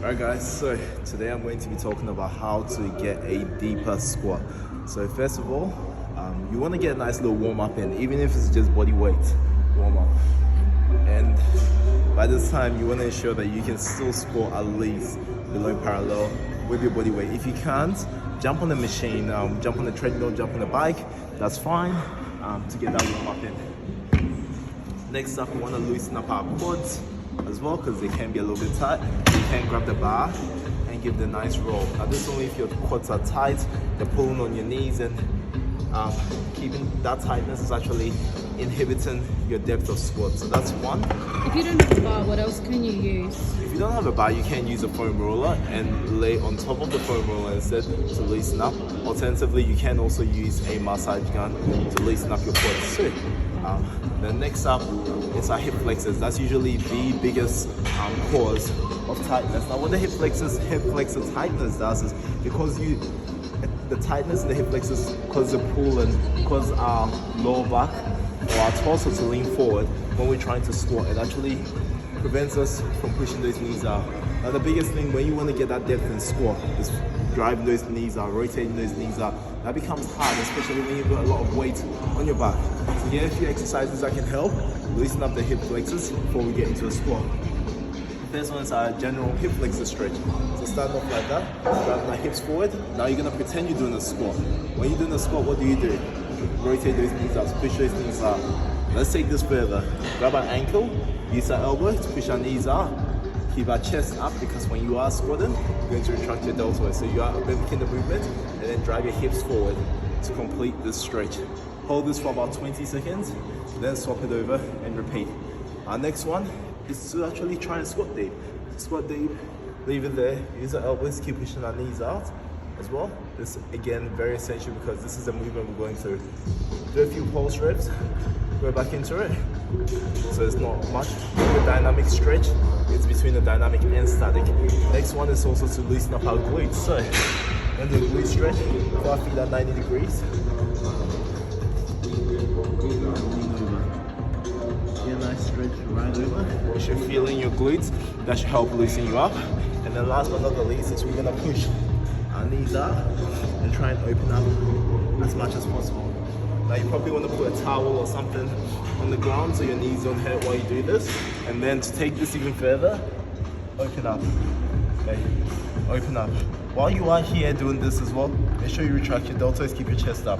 Alright guys, so today I'm going to be talking about how to get a deeper squat. So first of all, you want to get a nice little warm up in, even if it's just body weight warm up. And by this time you want to ensure that you can still squat at least below parallel with your body weight. If you can't, jump on the machine, jump on the treadmill, jump on the bike, that's fine, to get that warm up in. Next up, we want to loosen up our quads as well, because they can be a little bit tight. You can grab the bar and give the nice roll. Now this is only if your quads are tight, you're pulling on your knees, and keeping that tightness is actually inhibiting your depth of squat. So that's one. If you don't have a bar, what else can you use? If you don't have a bar, you can use a foam roller and lay on top of the foam roller instead to loosen up. Alternatively, you can also use a massage gun to loosen up your quads too. Then next up is our hip flexors. That's usually the biggest cause of tightness. Now what the hip flexor tightness does is because the tightness in the hip flexors causes a pull and cause our lower back or our torso to lean forward when we're trying to squat. It actually prevents us from pushing those knees out. Now the biggest thing when you want to get that depth in squat is driving those knees out, rotating those knees out. That becomes hard, especially when you've got a lot of weight on your back. So here are a few exercises that can help loosen up the hip flexors before we get into a squat. The first one is our general hip flexor stretch. So start off like that, driving our hips forward. Now you're gonna pretend you're doing a squat. When you're doing a squat, what do? Rotate those knees out, push those knees out. Let's take this further. Grab our ankle, use our elbow to push our knees out. Keep our chest up, because when you are squatting, you're going to retract your deltoid. So you are mimicking the movement, and then drive your hips forward to complete this stretch. Hold this for about 20 seconds, then swap it over and repeat. Our next one is to actually try and squat deep. Squat deep, leave it there, use our elbows, keep pushing our knees out as well. This again, very essential because this is the movement we're going through. Do a few pulse reps, go back into it. So it's not much of a dynamic stretch, it's between the dynamic and static. Next one is also to loosen up our glutes. So when the glute stretch, put our feet at 90 degrees. Get a nice stretch right over. Once you're feeling your glutes, that should help loosen you up. And then last but not the least is we're gonna push our knees up and try and open up as much as possible. Now you probably want to put a towel or something on the ground so your knees don't hurt while you do this. And then to take this even further, open up. Okay, open up. While you are here doing this as well, make sure you retract your deltoids, keep your chest up.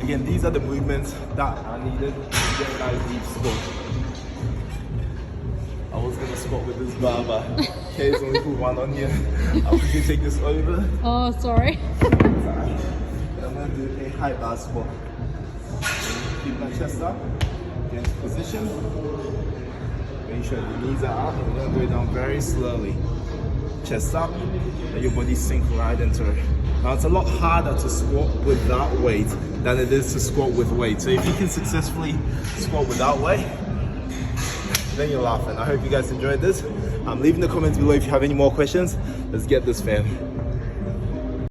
Again, these are the movements that are needed to get a nice deep squat. I was gonna squat with this bar, but Kay's only put one on here. I'll quickly take this over. Oh, sorry. I'm going to do a high bar squat. Keep my chest up, get into position. Make sure the knees are up, and we're going to go down very slowly. Chest up, and your body sink right into it. Now it's a lot harder to squat without weight than it is to squat with weight. So if you can successfully squat without weight, then you're laughing. I hope you guys enjoyed this. Leave in the comments below if you have any more questions. Let's get this, fam.